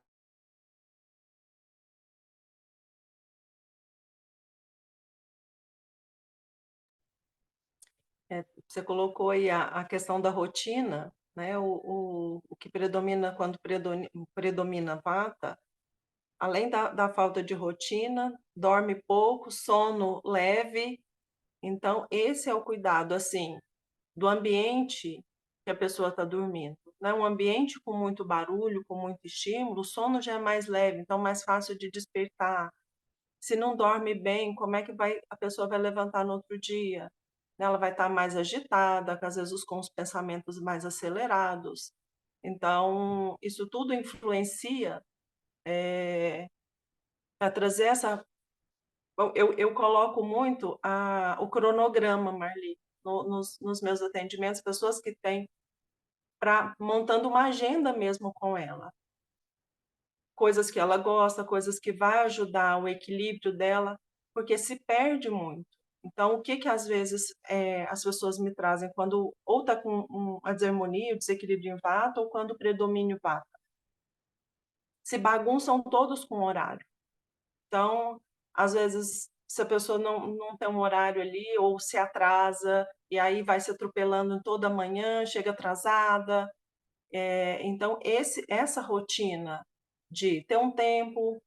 Você colocou aí a questão da rotina, né? O que predomina quando predomina Vata, além da falta de rotina, dorme pouco, sono leve. Então, esse é o cuidado, assim, do ambiente que a pessoa está dormindo. Né? Um ambiente com muito barulho, com muito estímulo, o sono já é mais leve, então mais fácil de despertar. Se não dorme bem, como é que a pessoa vai levantar no outro dia? Ela vai estar mais agitada, às vezes com os pensamentos mais acelerados. Então, isso tudo influencia para trazer essa. Eu coloco muito o cronograma, Marli, nos meus atendimentos, pessoas que têm montando uma agenda mesmo com ela. Coisas que ela gosta, coisas que vai ajudar o equilíbrio dela, porque se perde muito. Então, o que às vezes as pessoas me trazem quando ou está com a desarmonia, o desequilíbrio em Vata, ou quando o predomínio Vata? Se bagunçam todos com o horário. Então, às vezes, se a pessoa não tem um horário ali, ou se atrasa, e aí vai se atropelando toda manhã, chega atrasada. Então, essa rotina de ter um tempo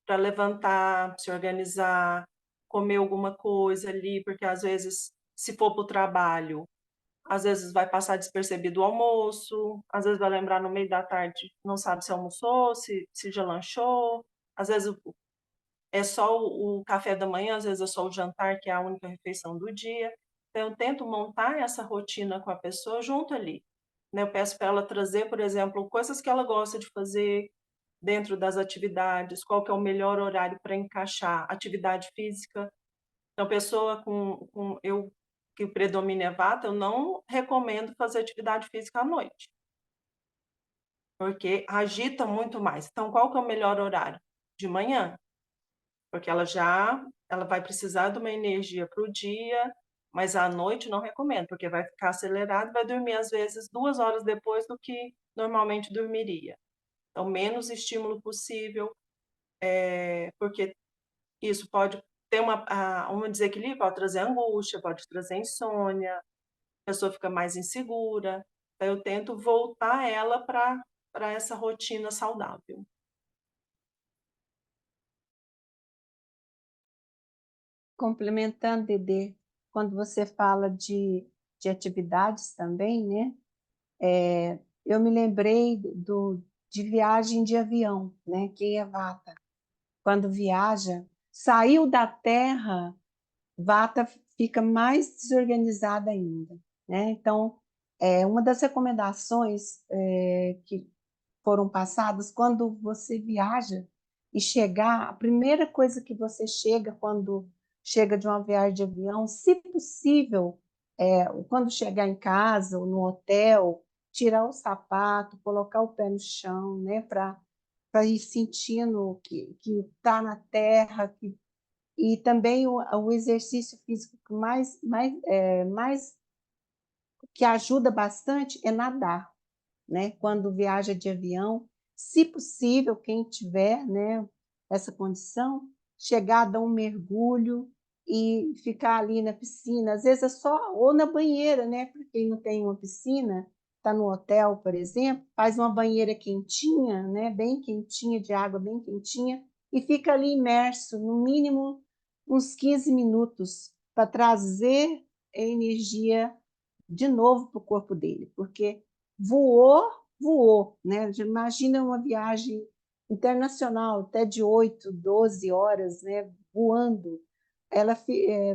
para levantar, se organizar, comer alguma coisa ali, porque às vezes, se for para o trabalho, às vezes vai passar despercebido o almoço, às vezes vai lembrar no meio da tarde, não sabe se almoçou, se já lanchou, às vezes é só o café da manhã, às vezes é só o jantar, que é a única refeição do dia. Então, eu tento montar essa rotina com a pessoa junto ali. Né? Eu peço para ela trazer, por exemplo, coisas que ela gosta de fazer dentro das atividades, qual que é o melhor horário para encaixar atividade física. Então, pessoa que predomina é Vata, eu não recomendo fazer atividade física à noite, porque agita muito mais. Então, qual que é o melhor horário? De manhã, porque ela vai precisar de uma energia para o dia, mas à noite não recomendo, porque vai ficar acelerado e vai dormir, às vezes, 2 horas depois do que normalmente dormiria. Então, menos estímulo possível, porque isso pode ter um desequilíbrio, pode trazer angústia, pode trazer insônia, a pessoa fica mais insegura. Então, eu tento voltar ela para essa rotina saudável. Complementando, Dedê, quando você fala de atividades também, né? Eu me lembrei de viagem de avião, né? Quem é Vata, quando viaja, saiu da Terra, Vata fica mais desorganizada ainda, né? Então, uma das recomendações que foram passadas, quando você viaja e chegar, a primeira coisa que você chega quando chega de uma viagem de avião, se possível, quando chegar em casa ou no hotel, tirar o sapato, colocar o pé no chão, né, para ir sentindo que está na terra, e também o exercício físico mais que ajuda bastante é nadar, né? Quando viaja de avião, se possível, quem tiver, né, essa condição, chegar, dar um mergulho e ficar ali na piscina, às vezes é só, ou na banheira, né? Para quem não tem uma piscina, está no hotel, por exemplo, faz uma banheira quentinha, né? Bem quentinha, de água bem quentinha, e fica ali imerso, no mínimo uns 15 minutos, para trazer a energia de novo para o corpo dele, porque voou, né? Imagina uma viagem internacional, até de 8, 12 horas, né? Voando.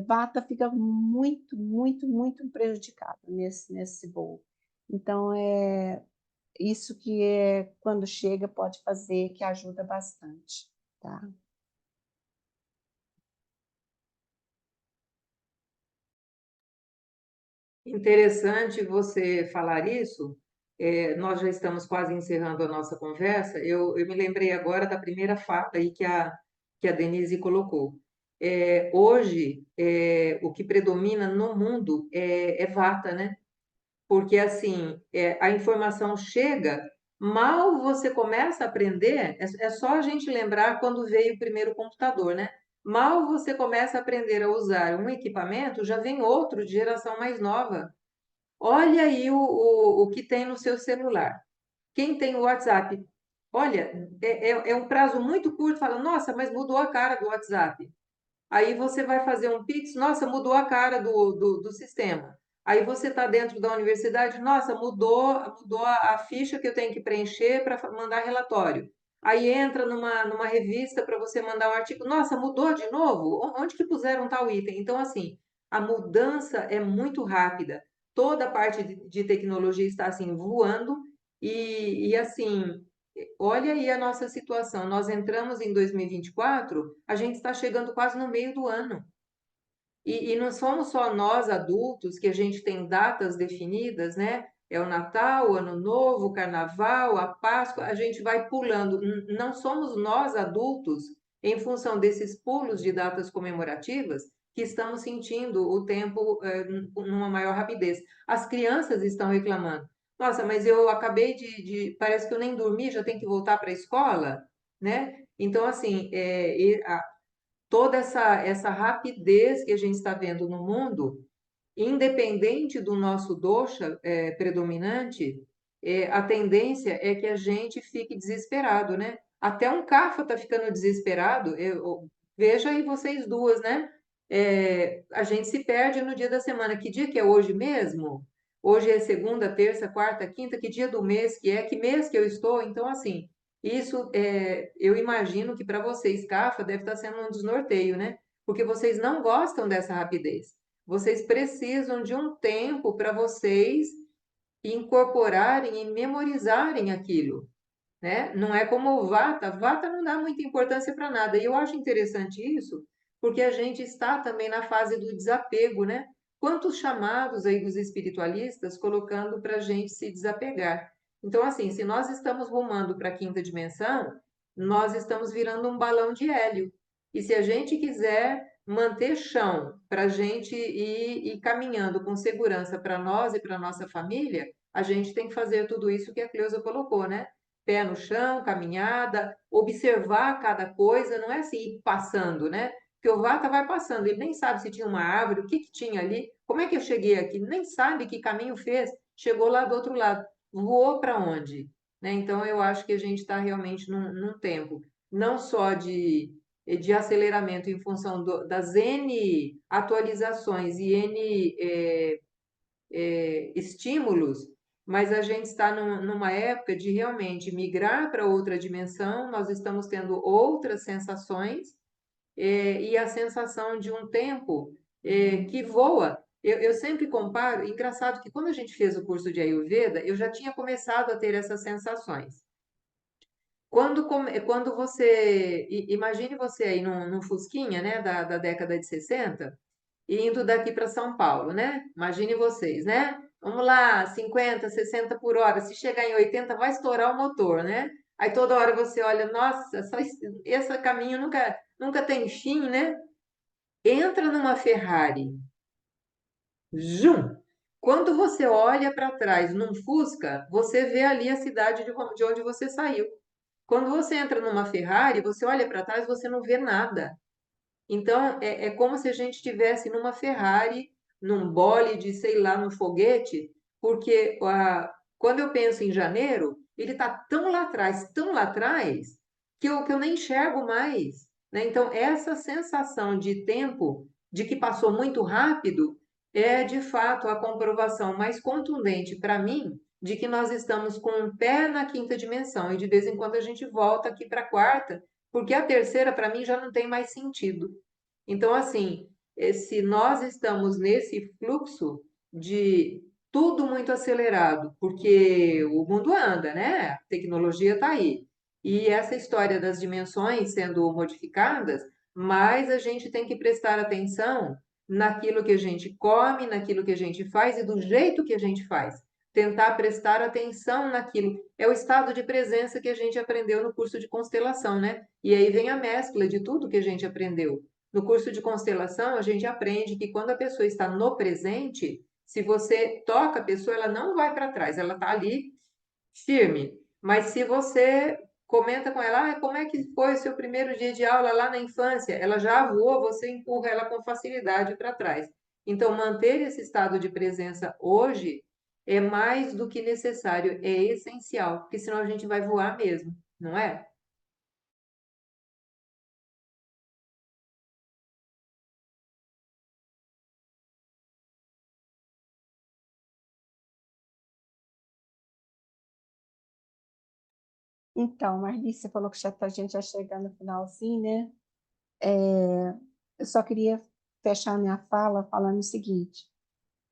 Vata fica muito, muito, muito prejudicada nesse voo. Então, isso que quando chega, pode fazer, que ajuda bastante, tá? Interessante você falar isso. Nós já estamos quase encerrando a nossa conversa. Eu me lembrei agora da primeira fala aí que a Denise colocou. Hoje, o que predomina no mundo é Vata, né? Porque assim, a informação chega, mal você começa a aprender, é só a gente lembrar quando veio o primeiro computador, né? Mal você começa a aprender a usar um equipamento, já vem outro de geração mais nova. Olha aí o que tem no seu celular. Quem tem o WhatsApp? Olha, é um prazo muito curto, fala, nossa, mas mudou a cara do WhatsApp. Aí você vai fazer um Pix, nossa, mudou a cara do sistema. Aí você está dentro da universidade, nossa, mudou a ficha que eu tenho que preencher para mandar relatório. Aí entra numa revista para você mandar um artigo, nossa, mudou de novo? Onde que puseram tal item? Então, assim, a mudança é muito rápida. Toda a parte de tecnologia está assim voando e assim, olha aí a nossa situação. Nós entramos em 2024, a gente está chegando quase no meio do ano. E não somos só nós adultos que a gente tem datas definidas, né? É o Natal, o Ano Novo, o Carnaval, a Páscoa, a gente vai pulando. Não somos nós adultos, em função desses pulos de datas comemorativas, que estamos sentindo o tempo numa maior rapidez. As crianças estão reclamando. Nossa, mas eu acabei parece que eu nem dormi, já tenho que voltar para a escola, né? Então, assim, toda essa rapidez que a gente está vendo no mundo, independente do nosso dosha predominante, a tendência é que a gente fique desesperado, né? Até um Kapha está ficando desesperado. Veja aí vocês duas, né? A gente se perde no dia da semana. Que dia que é hoje mesmo? Hoje é segunda, terça, quarta, quinta. Que dia do mês que é? Que mês que eu estou? Então, assim, isso eu imagino que para vocês, Kapha, deve estar sendo um desnorteio, né? Porque vocês não gostam dessa rapidez. Vocês precisam de um tempo para vocês incorporarem e memorizarem aquilo, né? Não é como o Vata. Vata não dá muita importância para nada. E eu acho interessante isso, porque a gente está também na fase do desapego, né? Quantos chamados aí dos espiritualistas colocando para a gente se desapegar. Então, assim, se nós estamos rumando para a quinta dimensão, nós estamos virando um balão de hélio. E se a gente quiser manter chão para a gente ir caminhando com segurança para nós e para nossa família, a gente tem que fazer tudo isso que a Cleusa colocou, né? Pé no chão, caminhada, observar cada coisa, não é assim ir passando, né? Porque o Vata vai passando, ele nem sabe se tinha uma árvore, o que que tinha ali, como é que eu cheguei aqui, nem sabe que caminho fez, chegou lá do outro lado, voou para onde? Né? Então, eu acho que a gente está realmente num tempo, não só de aceleramento em função das N atualizações e N estímulos, mas a gente está numa época de realmente migrar para outra dimensão, nós estamos tendo outras sensações, e a sensação de um tempo que voa. Eu sempre comparo, engraçado que quando a gente fez o curso de Ayurveda, eu já tinha começado a ter essas sensações. Quando você, imagine você aí num Fusquinha, né, da década de 60, indo daqui para São Paulo, né? Imagine vocês, né? Vamos lá, 50, 60 por hora. Se chegar em 80, vai estourar o motor, né? Aí toda hora você olha, nossa, só esse caminho nunca tem fim, né? Entra numa Ferrari, zum! Quando você olha para trás num Fusca, você vê ali a cidade de onde você saiu. Quando você entra numa Ferrari, você olha para trás, você não vê nada. Então, é como se a gente estivesse numa Ferrari, num bolide, sei lá, num foguete, porque quando eu penso em janeiro, ele está tão lá atrás, que eu nem enxergo mais, né? Então, essa sensação de tempo, de que passou muito rápido, é de fato a comprovação mais contundente para mim de que nós estamos com um pé na quinta dimensão e de vez em quando a gente volta aqui para a quarta, porque a terceira, para mim, já não tem mais sentido. Então, assim, se nós estamos nesse fluxo de tudo muito acelerado, porque o mundo anda, né? A tecnologia está aí. E essa história das dimensões sendo modificadas, mas a gente tem que prestar atenção naquilo que a gente come, naquilo que a gente faz e do jeito que a gente faz. Tentar prestar atenção naquilo. É o estado de presença que a gente aprendeu no curso de constelação, né? E aí vem a mescla de tudo que a gente aprendeu. No curso de constelação, a gente aprende que quando a pessoa está no presente, se você toca a pessoa, ela não vai para trás, ela está ali firme. Mas se você comenta com ela, como é que foi o seu primeiro dia de aula lá na infância? Ela já voou, você empurra ela com facilidade para trás. Então, manter esse estado de presença hoje é mais do que necessário, é essencial, porque senão a gente vai voar mesmo, não é? Então, Marli, você falou que a gente já chegando no finalzinho, né? Eu só queria fechar minha fala falando o seguinte,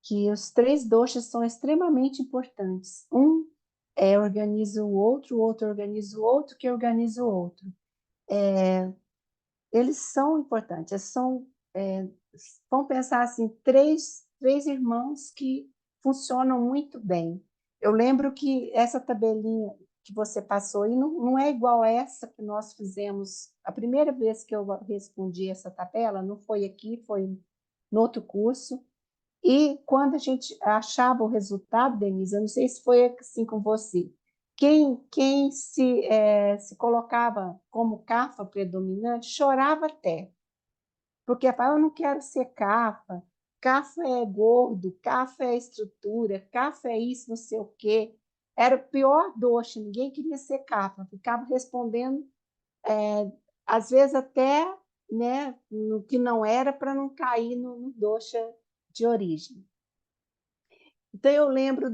que os três doshas são extremamente importantes. Um organiza o outro organiza o outro, que organiza o outro. Eles são importantes, vamos pensar assim, três irmãos que funcionam muito bem. Eu lembro que essa tabelinha que você passou aí não é igual a essa que nós fizemos. A primeira vez que eu respondi essa tabela não foi aqui, foi no outro curso. E quando a gente achava o resultado, Denise, eu não sei se foi assim com você, quem se colocava como cafa predominante chorava até, porque falava, eu não quero ser cafa, cafa é gordo, cafa é estrutura, cafa é isso, não sei o quê. Era o pior doce, ninguém queria ser cafa, ficava respondendo, às vezes até, né, no que não era, para não cair no doce de origem. Então, eu lembro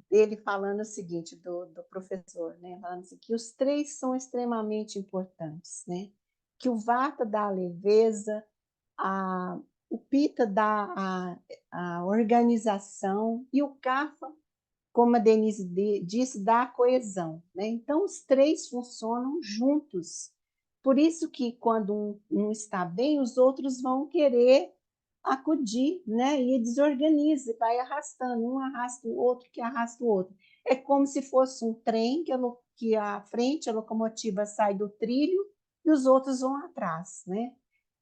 dele falando o seguinte, do professor, né? Falando assim, que os três são extremamente importantes, né? Que o Vata dá a leveza, o Pitta dá a organização e o Kapha, como a Denise disse, dá a coesão, né? Então, os três funcionam juntos. Por isso que quando um está bem, os outros vão querer acudir, né? E desorganiza, vai arrastando, um arrasta o outro, que arrasta o outro. É como se fosse um trem que a frente, a locomotiva sai do trilho e os outros vão atrás, né?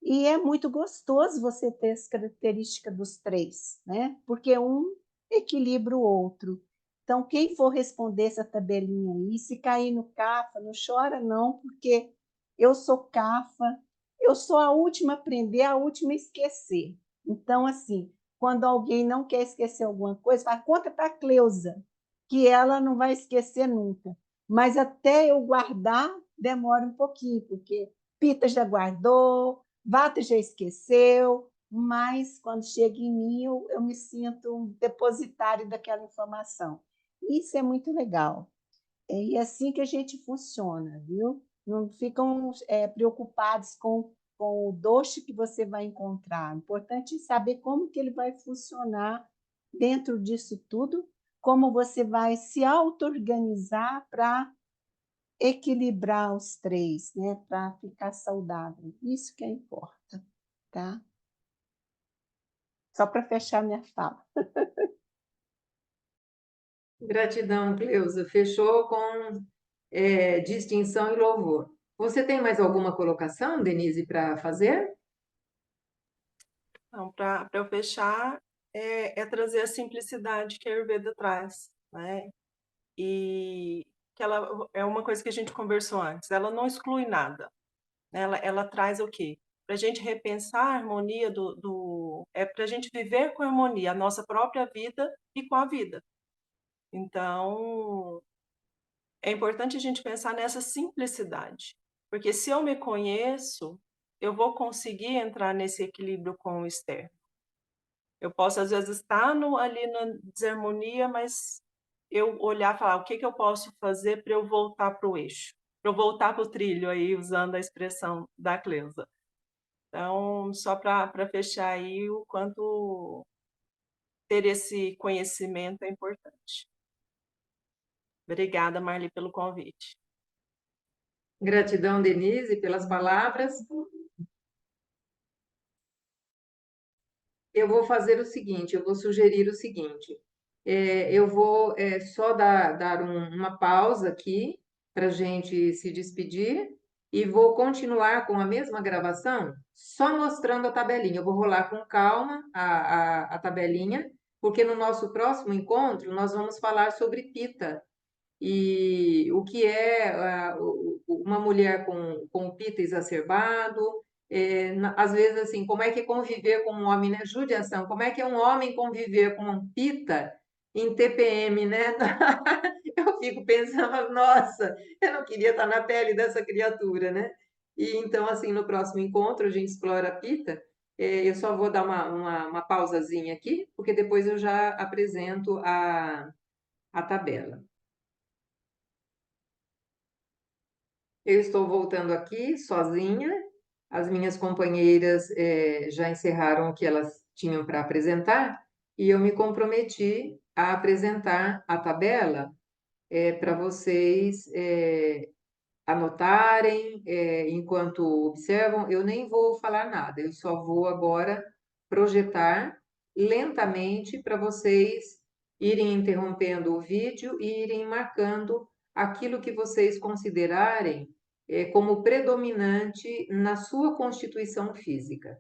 E é muito gostoso você ter as características dos três, né? Porque um equilibra o outro. Então, quem for responder essa tabelinha aí, se cair no CAFA, não chora não, porque eu sou CAFA, eu sou a última a aprender, a última a esquecer. Então, assim, quando alguém não quer esquecer alguma coisa, fala, conta para a Cleusa, que ela não vai esquecer nunca. Mas até eu guardar, demora um pouquinho, porque Pita já guardou, Vata já esqueceu, mas quando chega em mim, eu me sinto um depositário daquela informação. Isso é muito legal. E é assim que a gente funciona, viu? Não ficam preocupados com o doce que você vai encontrar. O importante é saber como que ele vai funcionar dentro disso tudo, como você vai se auto-organizar para equilibrar os três, né? Para ficar saudável. Isso que importa, tá? Só para fechar minha fala. Gratidão, Cleusa. Fechou com distinção e louvor. Você tem mais alguma colocação, Denise, para fazer? Então, para eu fechar, é trazer a simplicidade que a Ayurveda traz, né? E que ela é uma coisa que a gente conversou antes, ela não exclui nada, né? Ela traz o quê? Para a gente repensar a harmonia é para a gente viver com harmonia a nossa própria vida e com a vida. Então, é importante a gente pensar nessa simplicidade, porque se eu me conheço, eu vou conseguir entrar nesse equilíbrio com o externo. Eu posso, às vezes, estar ali na desarmonia, mas eu olhar e falar o que eu posso fazer para eu voltar para o eixo, para eu voltar para o trilho, aí, usando a expressão da Cleusa. Então, só para fechar aí, o quanto ter esse conhecimento é importante. Obrigada, Marli, pelo convite. Gratidão, Denise, pelas palavras. Eu vou fazer o seguinte, eu vou sugerir o seguinte. Eu vou só dar uma pausa aqui para a gente se despedir e vou continuar com a mesma gravação, só mostrando a tabelinha. Eu vou rolar com calma a tabelinha, porque no nosso próximo encontro nós vamos falar sobre pita e o que é uma mulher com o pita exacerbado, às vezes assim, como é que é conviver com um homem, né? Judiação, como é que é um homem conviver com um pita em TPM, né? Eu fico pensando, nossa, eu não queria estar na pele dessa criatura, né? E então, assim, no próximo encontro a gente explora a pita. Eu só vou dar uma pausazinha aqui, porque depois eu já apresento a tabela. Eu estou voltando aqui sozinha. As minhas companheiras já encerraram o que elas tinham para apresentar e eu me comprometi a apresentar a tabela para vocês anotarem enquanto observam. Eu nem vou falar nada, eu só vou agora projetar lentamente para vocês irem interrompendo o vídeo e irem marcando aquilo que vocês considerarem como predominante na sua constituição física.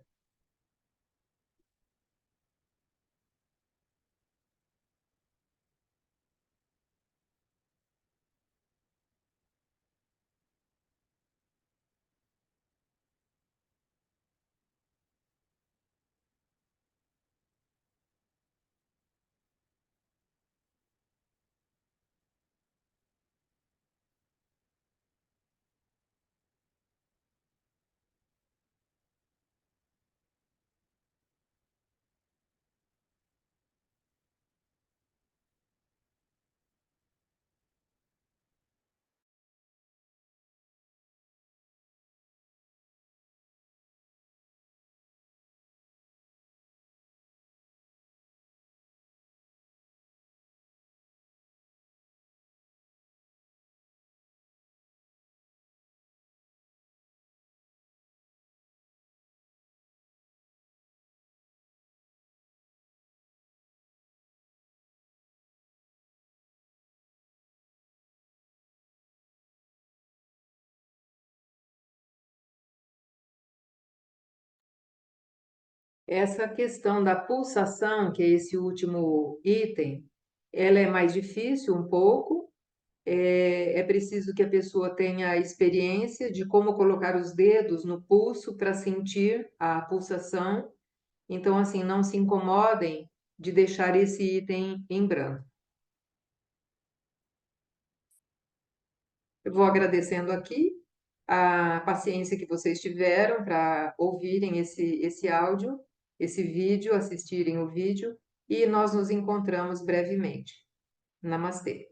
Essa questão da pulsação, que é esse último item, ela é mais difícil um pouco. É preciso que a pessoa tenha a experiência de como colocar os dedos no pulso para sentir a pulsação. Então, assim, não se incomodem de deixar esse item em branco. Eu vou agradecendo aqui a paciência que vocês tiveram para ouvirem esse áudio, esse vídeo, assistirem o vídeo, e nós nos encontramos brevemente. Namastê.